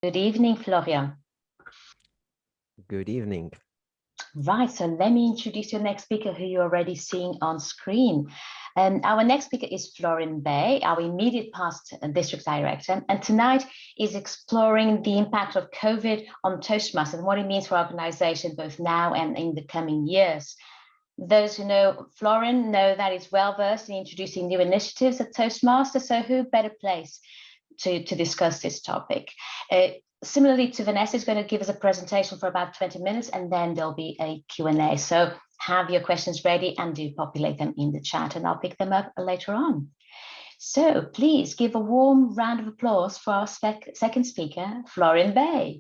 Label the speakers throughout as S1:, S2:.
S1: Good evening, Florian.
S2: Good evening.
S1: Right, so let me introduce your next speaker who you're already seeing on screen. Our next speaker is Florian Bay, our immediate past district director, and tonight is exploring the impact of COVID on Toastmasters and what it means for organization both now and in the coming years. Those who know Florian know that he's well versed in introducing new initiatives at Toastmasters, so who better place to discuss this topic? Similarly to Vanessa, is going to give us a presentation for about 20 minutes, and then there'll be a Q&A. So have your questions ready and do populate them in the chat, and I'll pick them up later on. So please give a warm round of applause for our second speaker, Florian Bay.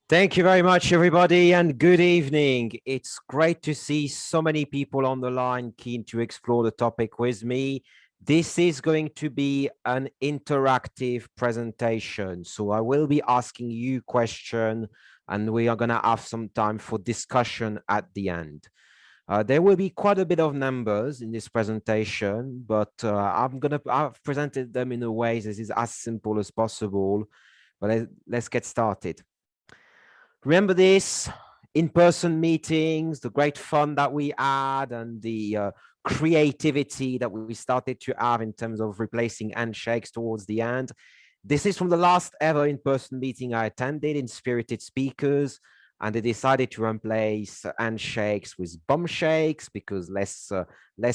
S2: Thank you very much, everybody, and good evening. It's great to see so many people on the line keen to explore the topic with me. This is going to be an interactive presentation. So I will be asking you questions, and we are going to have some time for discussion at the end. There will be quite a bit of numbers in this presentation, but I've presented them in a way that is as simple as possible. But let's get started. Remember this, in-person meetings, the great fun that we had, and the creativity that we started to have in terms of replacing handshakes towards the end. This is from the last ever in-person meeting I attended in Spirited Speakers, and they decided to replace handshakes with bum shakes because less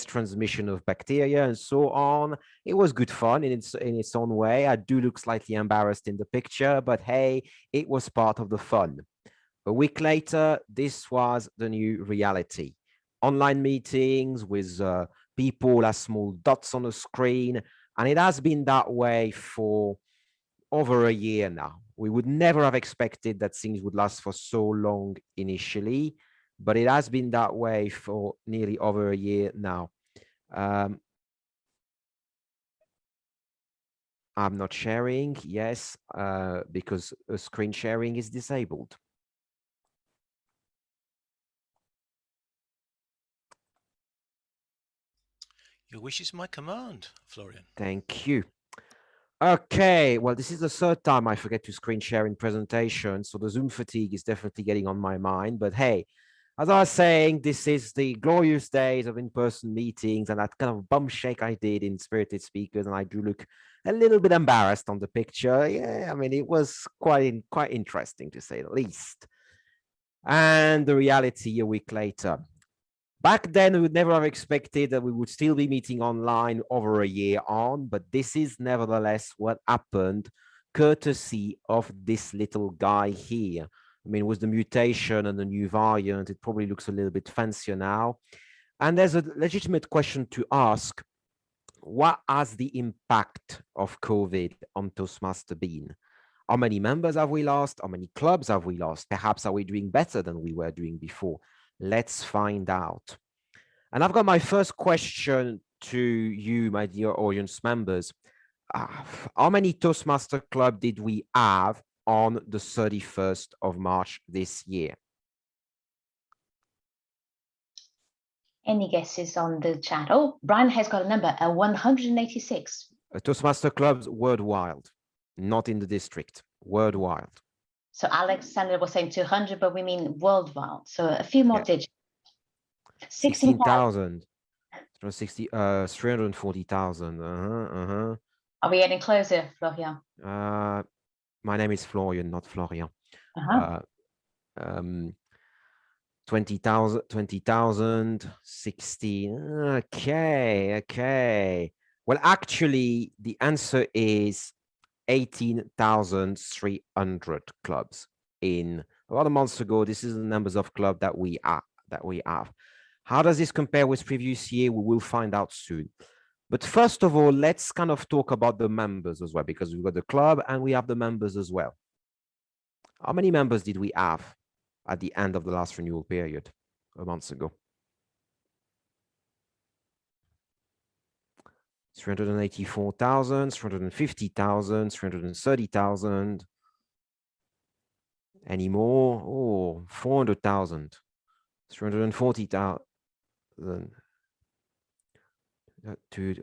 S2: transmission of bacteria and so on. It was good fun in its own way. I do look slightly embarrassed in the picture, but hey, it was part of the fun. A week later, this was the new reality. Online meetings with people as small dots on the screen. And it has been that way for over a year now. We would never have expected that things would last for so long initially, but it has been that way for nearly over a year now. I'm not sharing, yes, because screen sharing is disabled.
S3: Your wish is my command, Florian.
S2: Thank you. Okay, well, this is the third time I forget to screen share in presentation, so the Zoom fatigue is definitely getting on my mind. But hey, as I was saying, this is the glorious days of in-person meetings and that kind of bum shake I did in Spirited Speakers, and I do look a little bit embarrassed on the picture. Yeah, I mean, it was quite interesting to say the least. And the reality a week later. Back then, we would never have expected that we would still be meeting online over a year on, but this is nevertheless what happened, courtesy of this little guy here. I mean, with the mutation and the new variant, it probably looks a little bit fancier now. And there's a legitimate question to ask, what has the impact of COVID on Toastmaster been? How many members have we lost? How many clubs have we lost? Perhaps are we doing better than we were doing before? Let's find out. And I've got my first question to you, my dear audience members. How many Toastmaster Club did we have on the 31st of March this year?
S1: Any guesses on the chat? Oh, Brian has got a number, 186.
S2: Toastmaster clubs worldwide, not in the district, worldwide.
S1: So Alexander was saying 200, but we mean worldwide. So a few more digits.
S2: 16,000. 340,000.
S1: Are we getting closer, Florian?
S2: My name is Florian, not Florian. 20,000, 16. Okay. Well, actually, the answer is 18,300 clubs. In about a month ago, this is the numbers of clubs that we have. How does this compare with previous year? We will find out soon. But first of all, let's kind of talk about the members as well, because we've got the club and we have the members as well. How many members did we have at the end of the last renewal period a month ago? 384,000, 350,000, 330,000. Any more? Oh, 400,000, 340,000. To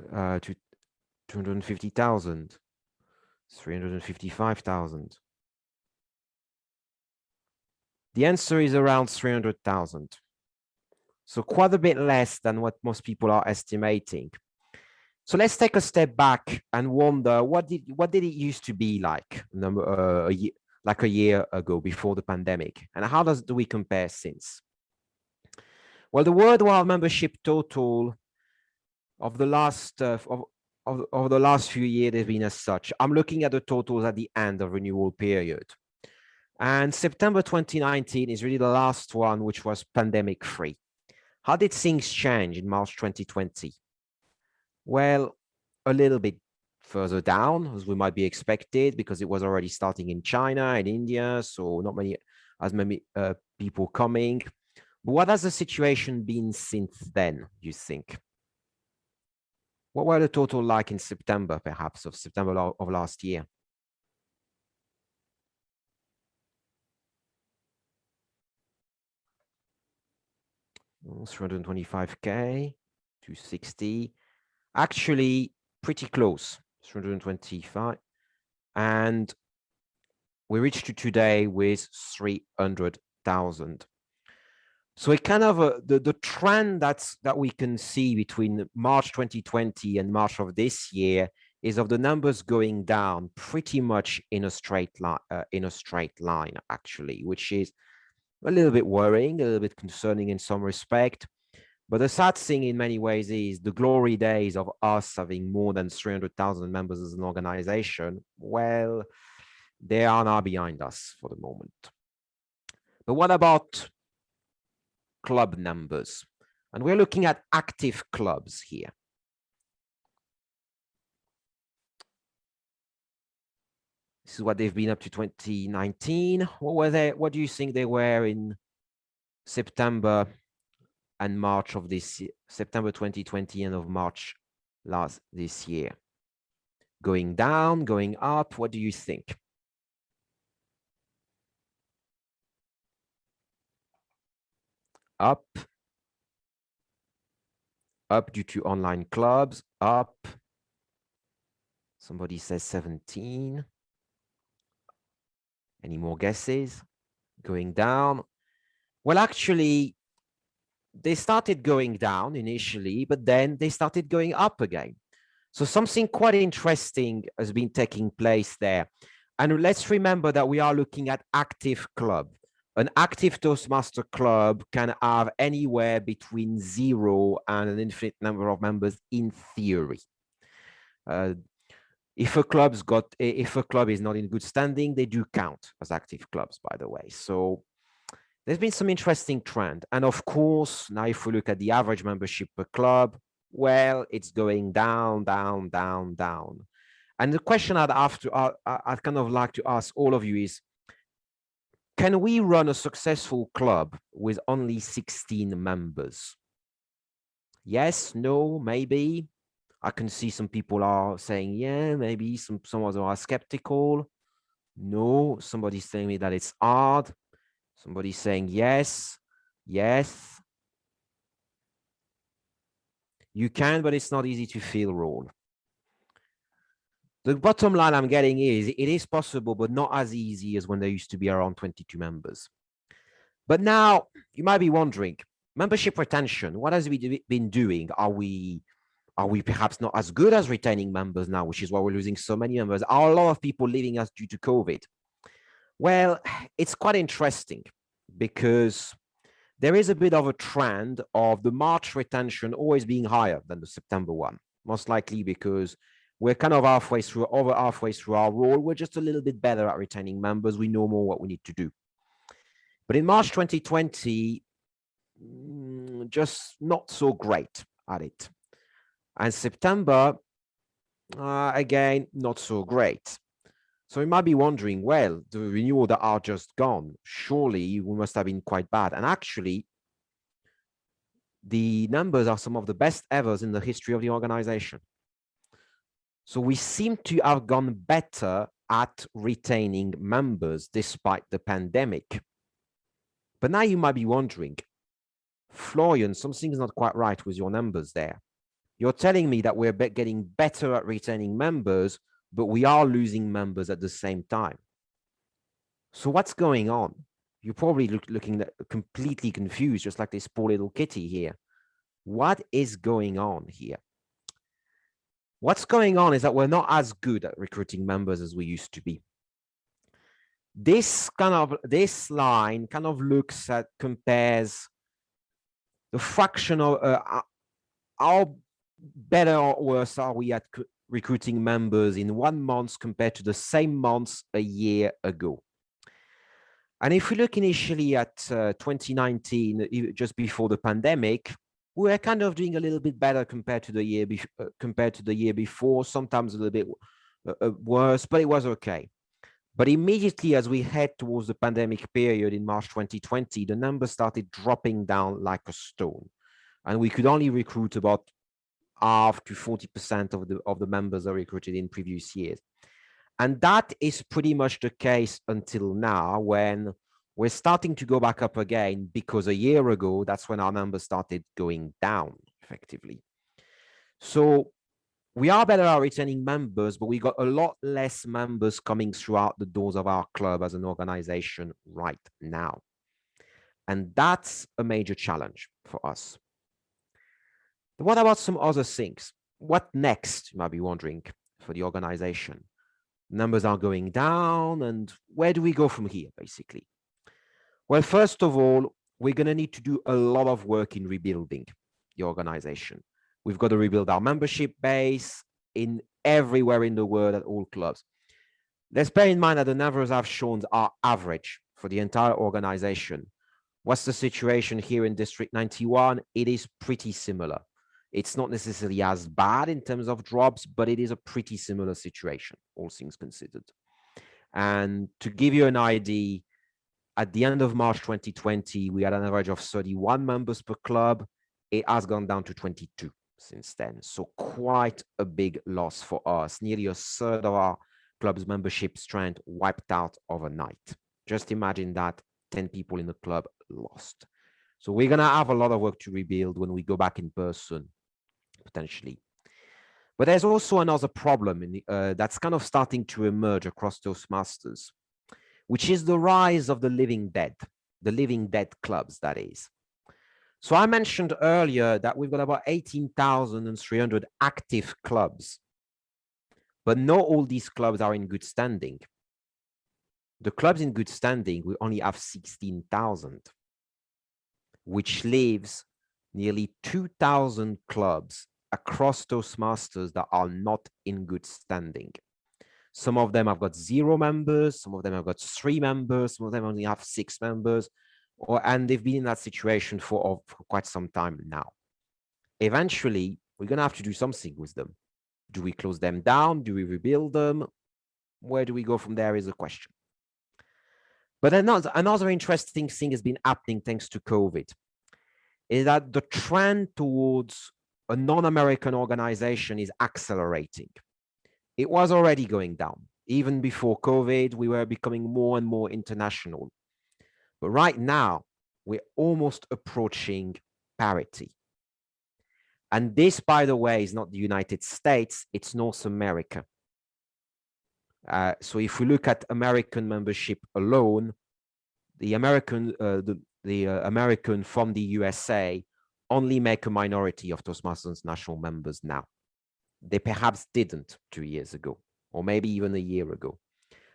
S2: 250,000, 355,000. The answer is around 300,000. So quite a bit less than what most people are estimating. So let's take a step back and wonder what did it used to be like a year ago before the pandemic, and how do we compare since? Well, the worldwide membership total of the last of the last few years has been as such. I'm looking at the totals at the end of renewal period, and September 2019 is really the last one which was pandemic free. How did things change in March 2020? Well, a little bit further down, as we might be expected, because it was already starting in China and India, so not as many people coming. But what has the situation been since then, you think? What were the total like in September, perhaps, of September of last year? Oh, 325K, 260. Actually, pretty close, 325. And we reached to today with 300,000. So it kind of the trend that we can see between March 2020 and March of this year is of the numbers going down pretty much in a straight line, actually, which is a little bit worrying, a little bit concerning in some respect. But the sad thing in many ways is the glory days of us having more than 300,000 members as an organization, well, they are now behind us for the moment. But what about club numbers? And we're looking at active clubs here. This is what they've been up to 2019. What were they? What do you think they were in September and March of this year? September 2020 and of March this year? Going down, going up? What do you think? Up due to online clubs, up. Somebody says 17. Any more guesses? Going down? Well, actually, they started going down initially, but then they started going up again. So something quite interesting has been taking place there. And let's remember that we are looking at active club. An active Toastmaster club can have anywhere between 0 and an infinite number of members in theory. If a club is not in good standing, they do count as active clubs, by the way. So there's been some interesting trend. And of course, now if we look at the average membership per club, well, it's going down, down, down, down. And the question I'd kind of like to ask all of you is, can we run a successful club with only 16 members? Yes, no, maybe. I can see some people are saying, yeah, maybe some others are skeptical. No, somebody's telling me that it's hard. Somebody's saying yes, yes. You can, but it's not easy to fill role. The bottom line I'm getting is it is possible, but not as easy as when there used to be around 22 members. But now you might be wondering, membership retention, what has we been doing? Are we perhaps not as good as retaining members now, which is why we're losing so many members? Are a lot of people leaving us due to COVID? Well, it's quite interesting because there is a bit of a trend of the March retention always being higher than the September one, most likely because we're kind of over halfway through our role. We're just a little bit better at retaining members. We know more what we need to do. But in March 2020, just not so great at it. And September, again, not so great. So you might be wondering, well, the renewal that are just gone, surely we must have been quite bad. And actually, the numbers are some of the best ever in the history of the organization. So we seem to have gone better at retaining members despite the pandemic. But now you might be wondering, Florian, something's not quite right with your numbers there. You're telling me that we're getting better at retaining members, but we are losing members at the same time. So what's going on? You're probably looking at completely confused, just like this poor little kitty here. What is going on here? What's going on is that we're not as good at recruiting members as we used to be. This line kind of looks at, compares the fraction of how better or worse are we at recruiting members in 1 month compared to the same months a year ago. And if we look initially at 2019, just before the pandemic, we were kind of doing a little bit better compared to the year before, sometimes a little bit worse, but it was okay. But immediately as we head towards the pandemic period in March 2020, the numbers started dropping down like a stone. And we could only recruit about half to 40% of the members that were recruited in previous years. And that is pretty much the case until now, when we're starting to go back up again, because a year ago, that's when our numbers started going down effectively. So we are better at retaining members, but we got a lot less members coming throughout the doors of our club as an organization right now. And that's a major challenge for us. But what about some other things? What next, you might be wondering, for the organization? Numbers are going down, and where do we go from here, basically? Well, first of all, we're going to need to do a lot of work in rebuilding the organization. We've got to rebuild our membership base in everywhere in the world at all clubs. Let's bear in mind that the numbers I've shown are average for the entire organization. What's the situation here in District 91? It is pretty similar. It's not necessarily as bad in terms of drops, but it is a pretty similar situation, all things considered. And to give you an idea, at the end of March 2020, we had an average of 31 members per club. It has gone down to 22 since then. So quite a big loss for us. Nearly a third of our club's membership strength wiped out overnight. Just imagine that, 10 people in the club lost. So we're going to have a lot of work to rebuild when we go back in person, potentially. But there's also another problem that's kind of starting to emerge across Toastmasters, which is the rise of the living dead clubs, that is. So I mentioned earlier that we've got about 18,300 active clubs, but not all these clubs are in good standing. The clubs in good standing, we only have 16,000, which leaves nearly 2,000 clubs across Toastmasters that are not in good standing. Some of them have got 0 members, some of them have got 3 members, some of them only have 6 members, and they've been in that situation for quite some time now. Eventually, we're going to have to do something with them. Do we close them down? Do we rebuild them? Where do we go from there is a question. But another interesting thing has been happening thanks to COVID, is that the trend towards a non-American organization is accelerating. It was already going down. Even before COVID, we were becoming more and more international. But right now, we're almost approaching parity. And this, by the way, is not the United States, it's North America. So if we look at American membership alone, the American from the USA only make a minority of Toastmasters national members now. They perhaps didn't 2 years ago, or maybe even a year ago.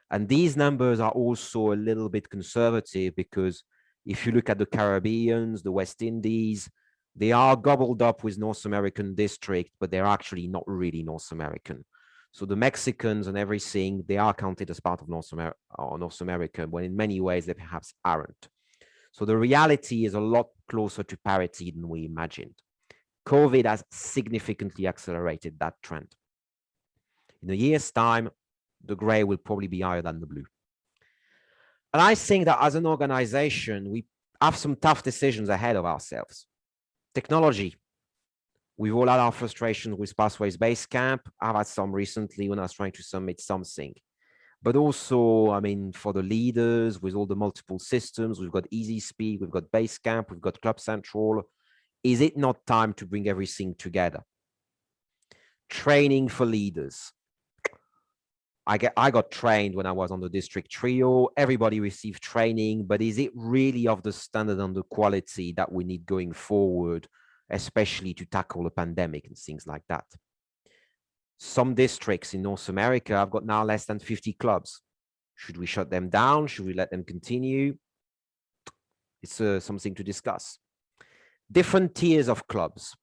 S2: And these numbers are also a little bit conservative, because if you look at the Caribbeans, the West Indies, they are gobbled up with North American district, but they're actually not really North American. So the Mexicans and everything, they are counted as part of North America, when in many ways they perhaps aren't. So the reality is a lot closer to parity than we imagined. COVID has significantly accelerated that trend. In a year's time, the gray will probably be higher than the blue. And I think that as an organization, we have some tough decisions ahead of ourselves. Technology. We've all had our frustrations with Pathways Basecamp. I've had some recently when I was trying to submit something. But also, I mean, for the leaders, with all the multiple systems, we've got Easy Speed, we've got Basecamp, we've got Club Central. Is it not time to bring everything together? Training for leaders. I got trained when I was on the district trio. Everybody received training, but is it really of the standard and the quality that we need going forward, especially to tackle a pandemic and things like that? Some districts in North America have got now less than 50 clubs. Should we shut them down? Should we let them continue? It's something to discuss. Different tiers of clubs.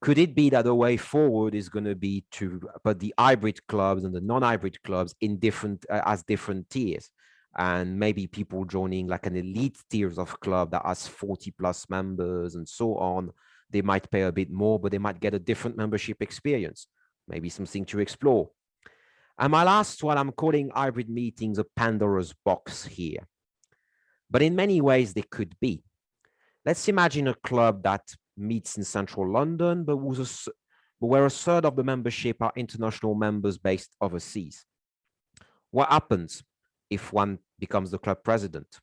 S2: Could it be that the way forward is going to be to put the hybrid clubs and the non-hybrid clubs in different as different tiers, and maybe people joining like an elite tiers of club that has 40 plus members and so on, they might pay a bit more, but they might get a different membership experience. Maybe something to explore. And my last one, I'm calling hybrid meetings a Pandora's box here, but in many ways they could be. Let's imagine a club that meets in central London, but where a third of the membership are international members based overseas. What happens if one becomes the club president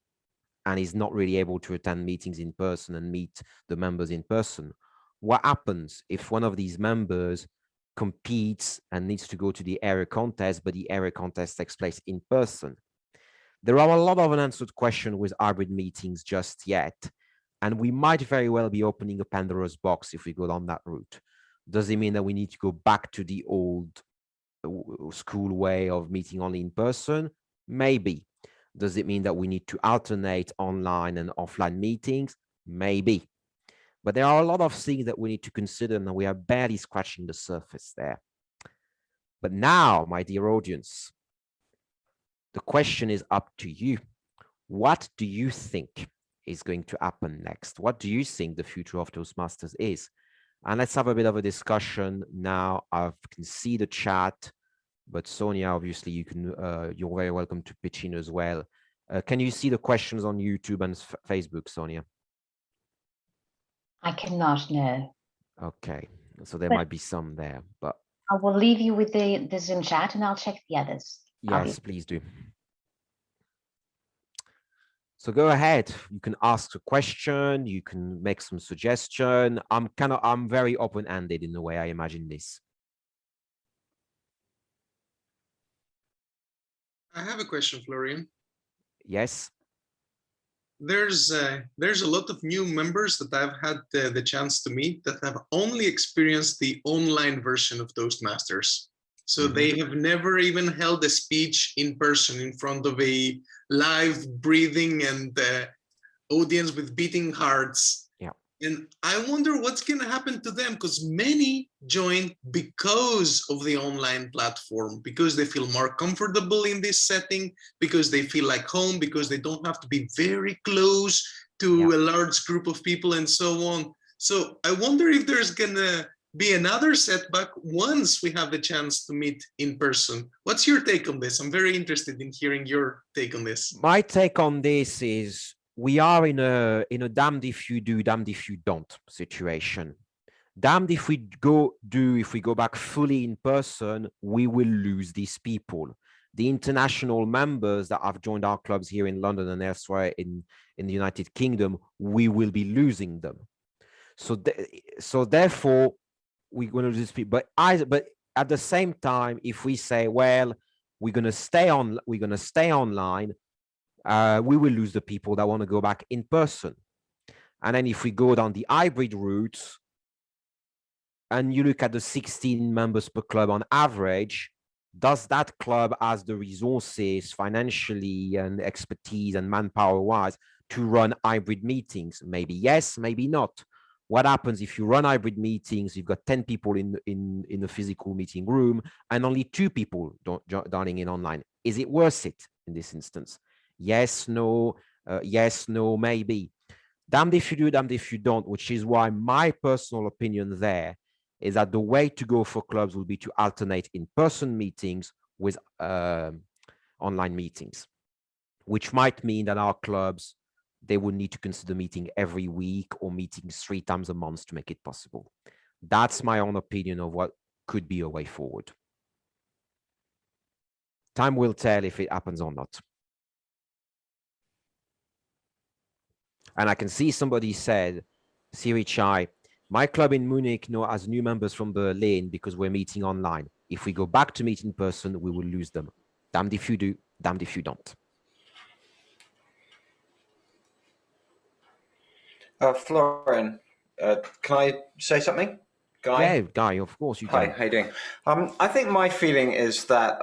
S2: and is not really able to attend meetings in person and meet the members in person? What happens if one of these members competes and needs to go to the area contest, but the area contest takes place in person? There are a lot of unanswered questions with hybrid meetings just yet. And we might very well be opening a Pandora's box if we go down that route. Does it mean that we need to go back to the old school way of meeting only in person? Maybe. Does it mean that we need to alternate online and offline meetings? Maybe. But there are a lot of things that we need to consider, and we are barely scratching the surface there. But now, my dear audience, the question is up to you. What do you think is going to happen next? What do you think the future of Toastmasters is? And let's have a bit of a discussion now. I can see the chat, but Sonia, obviously you can, you're very welcome to pitch in as well. Can you see the questions on YouTube and Facebook, Sonia?
S1: I cannot, no.
S2: Okay, so there might be some there, but
S1: I will leave you with the Zoom chat and I'll check the others.
S2: yes, please do. So go ahead, you can ask a question, you can make some suggestion. I'm very open-ended in the way I imagine this.
S4: I have a question, Florian.
S2: Yes.
S4: There's a lot of new members that I've had the chance to meet that have only experienced the online version of Toastmasters. So they have never even held a speech in person in front of a live breathing and audience with beating hearts.
S2: Yeah.
S4: And I wonder what's going to happen to them, because many join because of the online platform, because they feel more comfortable in this setting, because they feel like home, because they don't have to be very close to a large group of people and so on. So I wonder if there's going to be another setback once we have the chance to meet in person. What's your take on this? I'm very interested in hearing your take on this.
S2: My take on this is we are in a damned if you do, damned if you don't situation. Damned if we go back fully in person, we will lose these people. The international members that have joined our clubs here in London and elsewhere in the United Kingdom, we will be losing them. So therefore, we're going to lose people. But at the same time, if we say, well, we're going to stay online, we will lose the people that want to go back in person. And then if we go down the hybrid route and you look at the 16 members per club on average, does that club has the resources financially and expertise and manpower wise to run hybrid meetings? Maybe yes, maybe not. What happens if you run hybrid meetings, you've got 10 people in a physical meeting room and only 2 people dialing in online? Is it worth it in this instance? Yes, no, maybe. Damned if you do, damned if you don't, which is why my personal opinion there is that the way to go for clubs will be to alternate in-person meetings with online meetings, which might mean that our clubs, they would need to consider meeting every week or meeting 3 times a month to make it possible. That's my own opinion of what could be a way forward. Time will tell if it happens or not. And I can see somebody said, Siri Chai, my club in Munich has new members from Berlin because we're meeting online. If we go back to meet in person, we will lose them. Damned if you do, damned if you don't.
S5: Florian, can I say something? Guy?
S2: Yeah, Guy, of course you
S5: Hi,
S2: can.
S5: how you doing? I think my feeling is that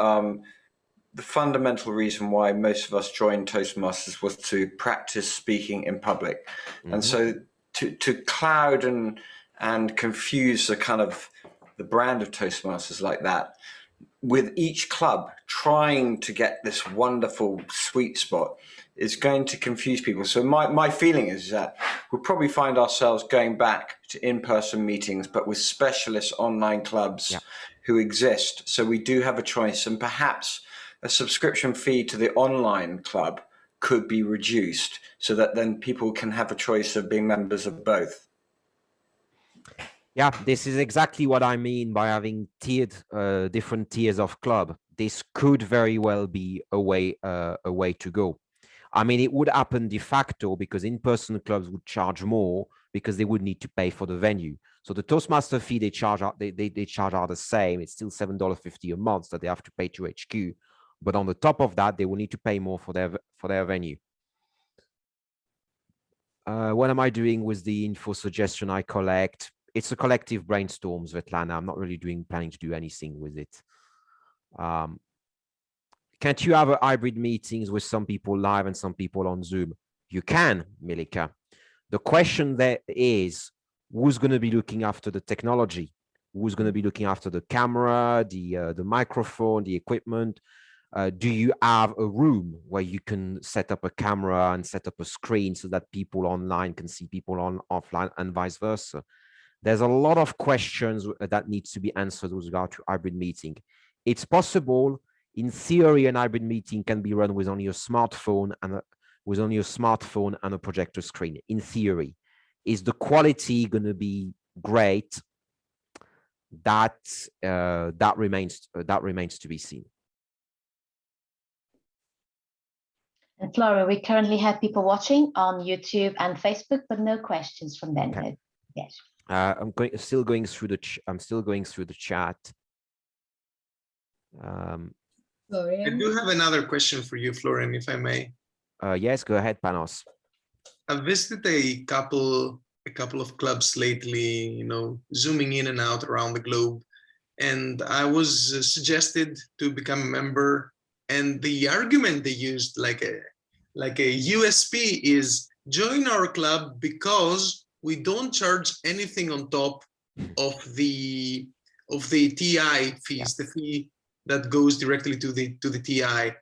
S5: the fundamental reason why most of us joined Toastmasters was to practice speaking in public. And so to cloud and confuse the kind of the brand of Toastmasters like that, with each club trying to get this wonderful sweet spot, is going to confuse people. So my feeling is that we'll probably find ourselves going back to in-person meetings, but with specialist online clubs who exist. So we do have a choice, and perhaps a subscription fee to the online club could be reduced so that then people can have a choice of being members of both.
S2: Yeah, this is exactly what I mean by having different tiers of club. This could very well be a way to go. I mean, it would happen de facto because in-person clubs would charge more because they would need to pay for the venue. So the Toastmaster fee they charge are the same. It's still $7.50 a month that they have to pay to HQ. But on the top of that, they will need to pay more for their venue. What am I doing with the info suggestion I collect? It's a collective brainstorm, Svetlana. I'm not really planning to do anything with it. Can't you have hybrid meetings with some people live and some people on Zoom? You can, Milika. The question there is, who's going to be looking after the technology? Who's going to be looking after the camera, the microphone, the equipment? Do you have a room where you can set up a camera and set up a screen so that people online can see people offline and vice versa? There's a lot of questions that needs to be answered with regard to hybrid meeting. It's possible, in theory, an hybrid meeting can be run with only a smartphone and a projector screen. In theory, is the quality going to be great? That remains to be seen.
S1: And Flora, we currently have people watching on YouTube and Facebook, but no questions from them
S2: Okay.
S1: yet.
S2: I'm still going through the chat.
S4: I do have another question for you, Florian, if I may.
S2: Yes, go ahead, Panos.
S4: I've visited a couple of clubs lately, zooming in and out around the globe, and I was suggested to become a member. And the argument they used, like a USP, is join our club because we don't charge anything on top of the TI fees, the fee that goes directly to the TI.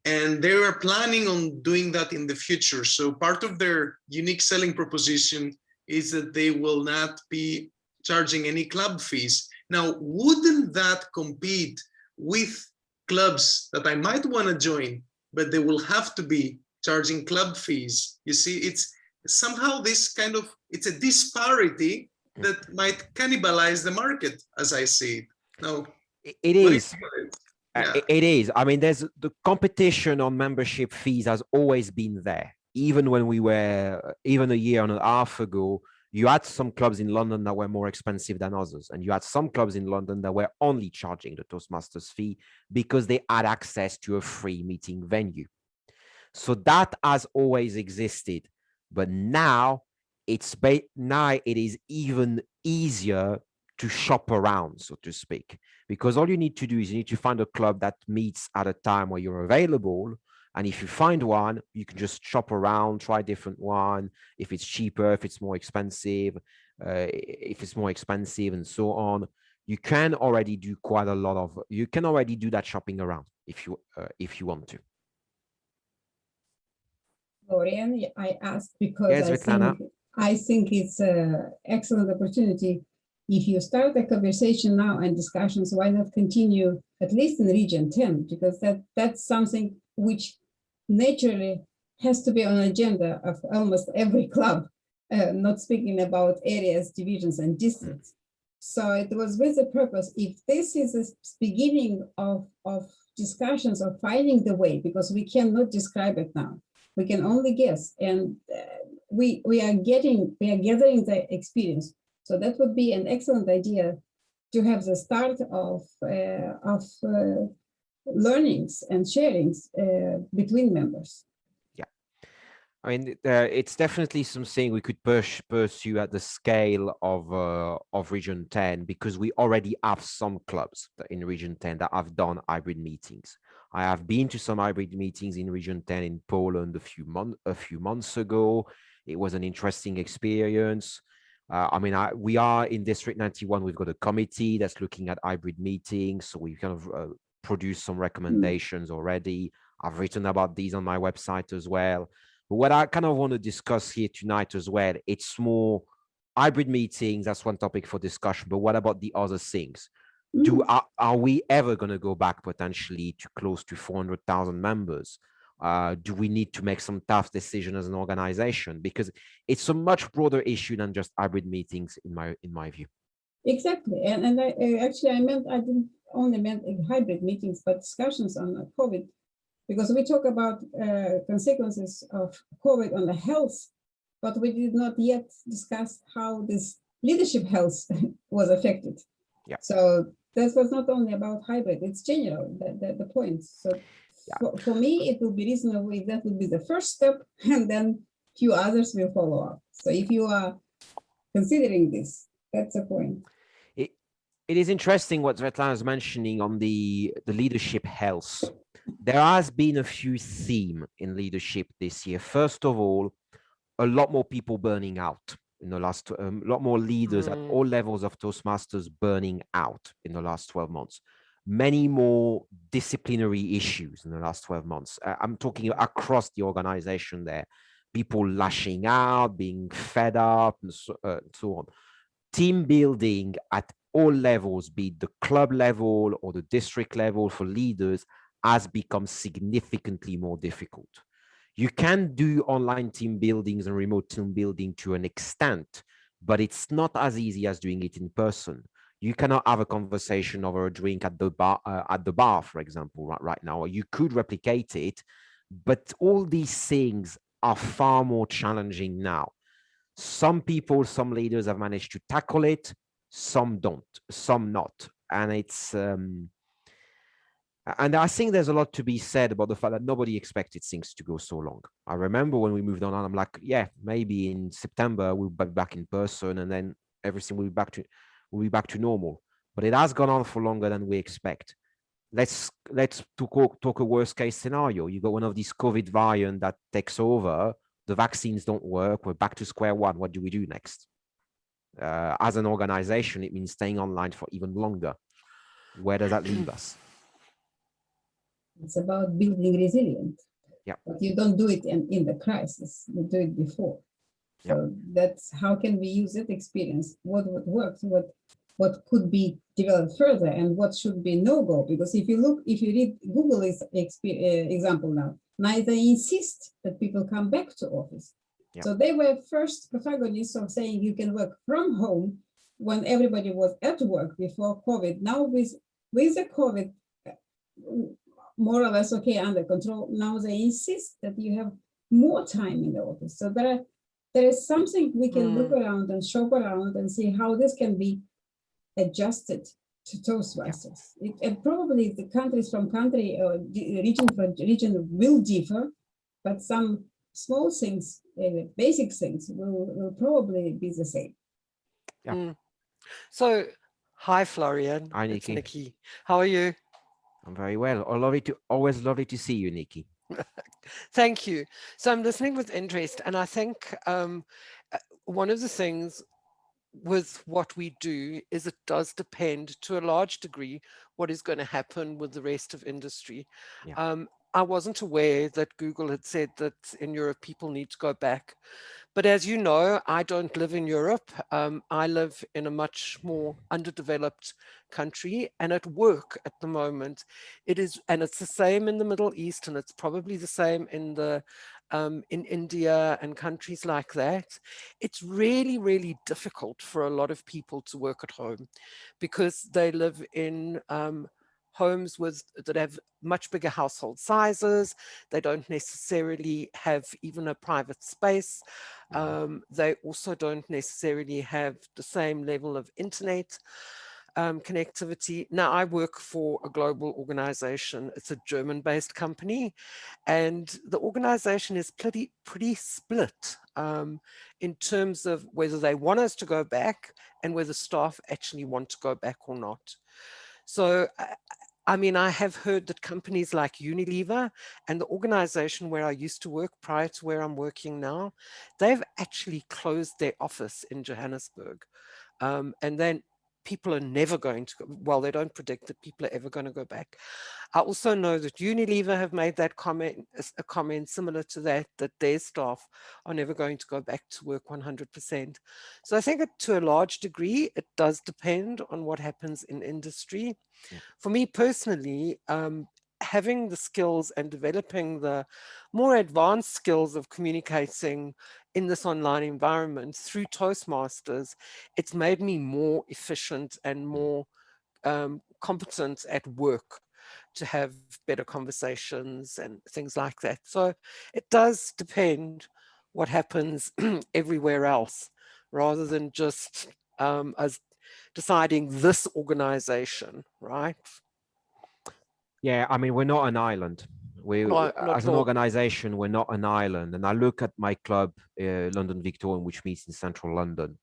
S4: And they are planning on doing that in the future. So part of their unique selling proposition is that they will not be charging any club fees. Now, wouldn't that compete with clubs that I might want to join, but they will have to be charging club fees? You see, it's somehow this kind of, it's a disparity that might cannibalize the market, as I see it. Now,
S2: it is.
S4: Yeah.
S2: It is. I mean, there's the competition on membership fees has always been there. Even when we were, even a year and a half ago, you had some clubs in London that were more expensive than others. And you had some clubs in London that were only charging the Toastmasters fee because they had access to a free meeting venue. So that has always existed. But now it is even easier to shop around, so to speak, because all you need to do is you need to find a club that meets at a time where you're available. And if you find one, you can just shop around, try different one. If it's cheaper, if it's more expensive, and so on. You can already do you can already do that shopping around if you want to.
S6: Florian, I asked because
S2: yes,
S6: I think it's an excellent opportunity. If you start a conversation now and discussions, why not continue at least in region 10? Because that's something which naturally has to be on the agenda of almost every club, not speaking about areas, divisions, and districts. So it was with the purpose, if this is the beginning of discussions of finding the way, because we cannot describe it now. We can only guess, and we are gathering the experience. So that would be an excellent idea to have the start of learnings and sharings between members.
S2: I mean, it's definitely something we could pursue at the scale of Region 10, because we already have some clubs in Region 10 that have done hybrid meetings. I have been to some hybrid meetings in Region 10 in Poland a few months ago. It was an interesting experience. I mean, we are in District 91. We've got a committee that's looking at hybrid meetings, so we kind of produced some recommendations already. I've written about these on my website as well. But what I kind of want to discuss here tonight as well, it's more hybrid meetings. That's one topic for discussion. But what about the other things? Are we ever going to go back potentially to close to 400,000 members? Do we need to make some tough decision as an organization? Because it's a much broader issue than just hybrid meetings, in my view.
S6: Exactly, and I didn't only meant hybrid meetings, but discussions on COVID. Because we talk about consequences of COVID on the health, but we did not yet discuss how this leadership health was affected.
S2: Yeah.
S6: So that was not only about hybrid, it's general, the point. So yeah. For me, it will be reasonable if that would be the first step, and then few others will follow up. So if you are considering this, that's the point.
S2: It is interesting what Svetlana is mentioning on the leadership health. There has been a few themes in leadership this year. First of all, a lot more people burning out in the last, a lot more leaders at all levels of Toastmasters burning out in the last 12 months. Many more disciplinary issues in the last 12 months. I'm talking across the organization there. People lashing out, being fed up, and so on. Team building at all levels, be it the club level or the district level for leaders, has become significantly more difficult. You can do online team buildings and remote team building to an extent, but it's not as easy as doing it in person. You cannot have a conversation over a drink at the bar, for example, right now. You could replicate it, but all these things are far more challenging now. Some people, some leaders have managed to tackle it, some don't, some not. And it's, and I think there's a lot to be said about the fact that nobody expected things to go so long. I remember when we moved on, I'm like, yeah, maybe in September we'll be back in person, and then everything will be back to normal. But it has gone on for longer than we expect. Let's talk a worst case scenario. You got one of these COVID variant that takes over. The vaccines don't work. We're back to square one. What do we do next? As an organization, it means staying online for even longer. Where does that leave us?
S6: It's about building resilience.
S2: Yeah.
S6: But you don't do it in the crisis. You do it before. So that's how can we use that experience? What worked? What could be developed further, and what should be no-go? Because if you read Google's example now, they insist that people come back to office. Yeah. So they were first protagonists of saying you can work from home when everybody was at work before COVID. Now with the COVID more or less under control, now they insist that you have more time in the office. So there is something we can look around and shop around and see how this can be adjusted to Toastmasters. And probably the countries from country or region from region will differ, but some small things, basic things will probably be the same.
S2: Yeah.
S7: So, hi Florian.
S2: Hi,
S7: It's
S2: Nikki.
S7: Nikki. How are you?
S2: I'm very well. Always lovely to see you, Nikki.
S7: Thank you. So I'm listening with interest, and I think one of the things with what we do is it does depend to a large degree what is going to happen with the rest of industry.
S2: Yeah.
S7: I wasn't aware that Google had said that in Europe people need to go back. But as you know, I don't live in Europe. I live in a much more underdeveloped country, and at work at the moment, it's the same in the Middle East, and it's probably the same in in India and countries like that. It's really, really difficult for a lot of people to work at home because they live in homes that have much bigger household sizes. They don't necessarily have even a private space. They also don't necessarily have the same level of internet. connectivity. Now, I work for a global organization. It's a German-based company, and the organization is pretty split in terms of whether they want us to go back and whether staff actually want to go back or not. So, I mean, I have heard that companies like Unilever and the organization where I used to work prior to where I'm working now, they've actually closed their office in Johannesburg. And then people are never going to go, well, they don't predict that people are ever going to go back. I also know that Unilever have made that comment, a comment similar to that their staff are never going to go back to work 100%. So I think to a large degree, it does depend on what happens in industry.
S2: Yeah.
S7: For me personally, having the skills and developing the more advanced skills of communicating in this online environment through Toastmasters, it's made me more efficient and more competent at work to have better conversations and things like that. So it does depend what happens everywhere else, rather than just us deciding this organization, right?
S2: Yeah, I mean, we're not an island. We,
S7: No, not
S2: as
S7: at
S2: an
S7: all.
S2: organization, we're not an island. And I look at my club, London Victorian, which meets in central London.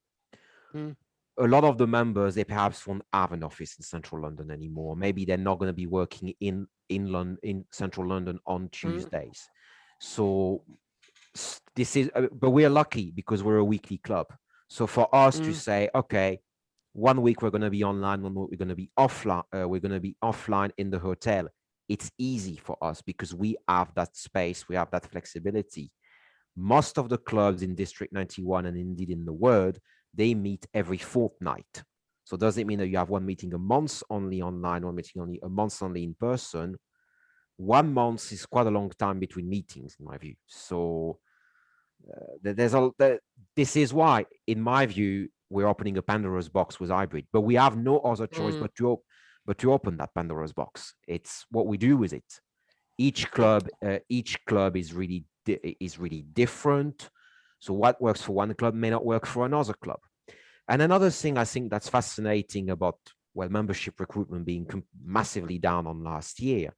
S7: Mm.
S2: A lot of the members, they perhaps won't have an office in central London anymore. Maybe they're not going to be working in central London on Tuesdays. So this is, but we're lucky because we're a weekly club. So for us to say, okay, 1 week we're going to be online, 1 week we're going to be offline. We're going to be offline in the hotel. It's easy for us because we have that space, we have that flexibility. Most of the clubs in District 91 and indeed in the world, they meet every fortnight. So does it mean that you have one meeting a month only online, one meeting only a month only in person? 1 month is quite a long time between meetings, in my view. So this is why, in my view, we're opening a Pandora's box with hybrid, but we have no other choice but to open that Pandora's box. It's what we do with it. Each club is really different. So what works for one club may not work for another club. And another thing I think that's fascinating about, well, membership recruitment being massively down on last year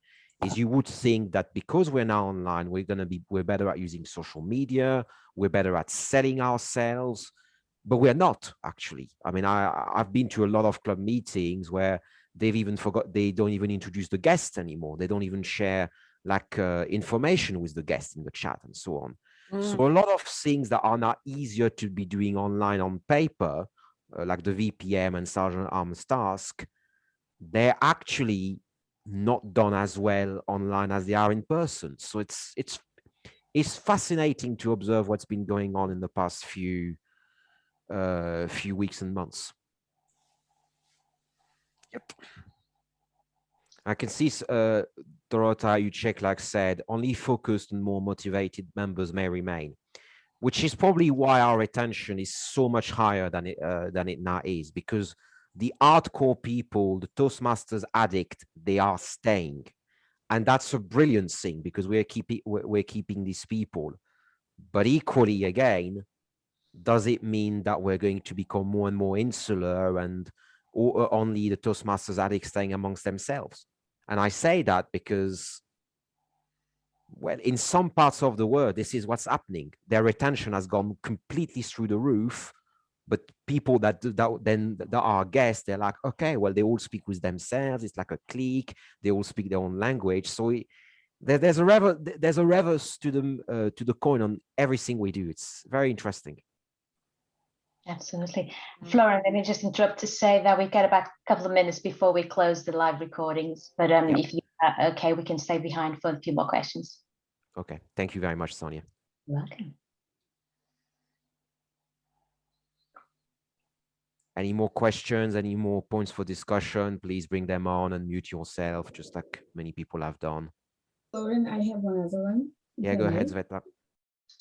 S2: is you would think that because we're now online, we're better at using social media, we're better at selling ourselves, but we're not actually. I mean, I've been to a lot of club meetings where they don't even introduce the guests anymore. They don't even share information with the guests in the chat and so on. So a lot of things that are now easier to be doing online on paper, like the VPM and Sergeant Arms task, they're actually not done as well online as they are in person. So it's fascinating to observe what's been going on in the past few weeks and months.
S7: Yep.
S2: I can see Dorota Uchek said, only focused and more motivated members may remain, which is probably why our retention is so much higher than it now is, because the hardcore people, the Toastmasters addict, they are staying. And that's a brilliant thing because we're keeping these people. But equally, again, does it mean that we're going to become more and more insular or only the Toastmasters addicts staying amongst themselves? And I say that because, well, in some parts of the world, this is what's happening. Their retention has gone completely through the roof. But people that are guests, they're like, okay, well, they all speak with themselves. It's like a clique. They all speak their own language. So there's a reverse to the coin on everything we do. It's very interesting.
S1: Absolutely. Florian, let me just interrupt to say that we've got about a couple of minutes before we close the live recordings. But if you are okay, we can stay behind for a few more questions.
S2: Okay. Thank you very much, Sonia.
S1: You're welcome.
S2: Any more questions, any more points for discussion, please bring them on and mute yourself, just like many people have done.
S6: Lauren, I have one other one.
S2: Yeah, go ahead, Sveta.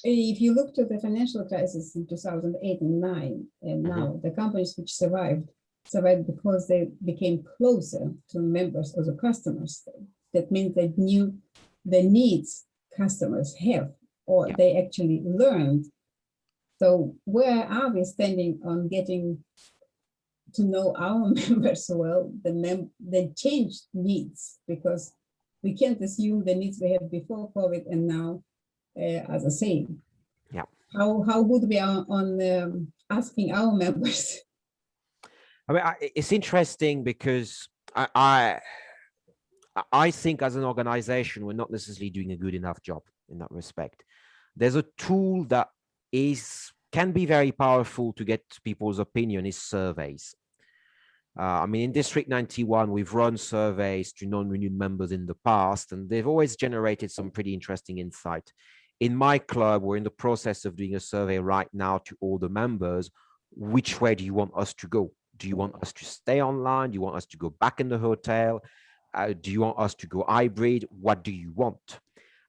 S6: If you look to the financial crisis in 2008 and 9, and now the companies which survived because they became closer to members or the customers. That means they knew the needs customers have, or they actually learned. So where are we standing on getting to know our members well, then change needs, because we can't assume the needs we had before COVID and now are the same.
S2: Yeah.
S6: How good we are on asking our members.
S2: I mean, it's interesting because I think as an organization, we're not necessarily doing a good enough job in that respect. There's a tool that can be very powerful to get people's opinion, is surveys. I mean, in District 91, we've run surveys to non-renewed members in the past, and they've always generated some pretty interesting insight. In my club, we're in the process of doing a survey right now to all the members. Which way do you want us to go? Do you want us to stay online? Do you want us to go back in the hotel? Do you want us to go hybrid? What do you want?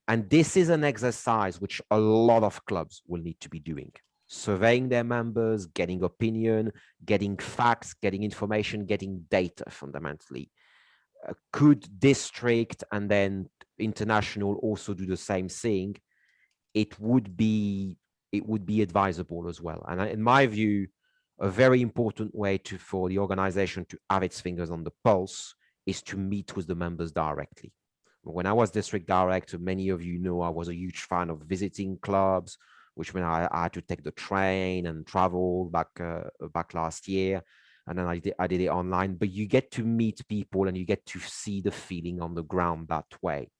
S2: And this is an exercise which a lot of clubs will need to be doing. Surveying their members, getting opinion, getting facts, getting information, getting data fundamentally. Could district and then international also do the same thing? It would be advisable as well. And in my view, a very important way for the organization to have its fingers on the pulse is to meet with the members directly. When I was district director, many of you know I was a huge fan of visiting clubs, which meant I had to take the train and travel back last year. And then I did it online, but you get to meet people and you get to see the feeling on the ground that way.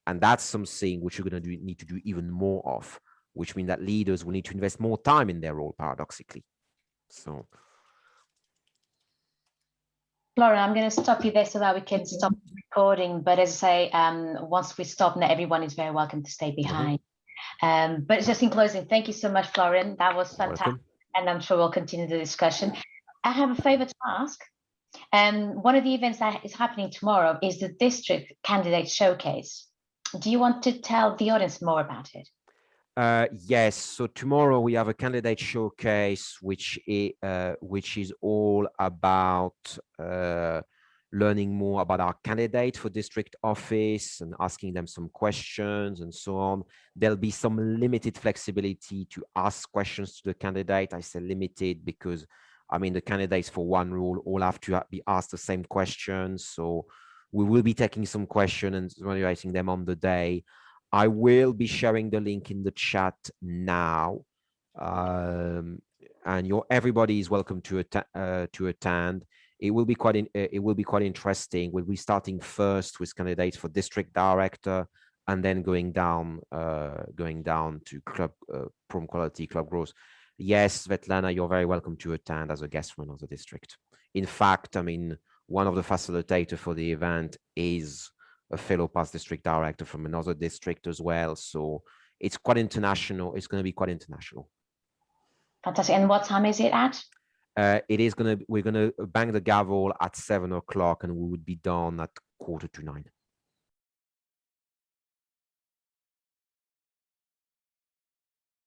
S2: And that's something which you're going to need to do even more of, which means that leaders will need to invest more time in their role, paradoxically. So,
S1: Florian, I'm going to stop you there so that we can stop recording. But as I say, once we stop, not everyone is very welcome to stay behind. But just in closing, thank you so much, Florian. That was fantastic. Welcome. And I'm sure we'll continue the discussion. I have a favor to ask. One of the events that is happening tomorrow is the District Candidate Showcase. Do you want to tell the audience more about it?
S2: Yes. So tomorrow we have a candidate showcase, which is all about learning more about our candidate for district office and asking them some questions and so on. There'll be some limited flexibility to ask questions to the candidate. I say limited because, I mean, the candidates for one role all have to be asked the same questions. So we will be taking some questions and evaluating them on the day. I will be sharing the link in the chat now, and everybody is welcome to attend. It will be quite interesting. We'll be starting first with candidates for district director, and then going down to club prom quality, club growth. Yes, Svetlana, you're very welcome to attend as a guest from another district. In fact, I mean, one of the facilitators for the event is a fellow past district director from another district as well. So it's quite international. It's going to be quite international.
S1: Fantastic. And what time is it at?
S2: We're going to bang the gavel at 7 o'clock and we would be done at 8:45.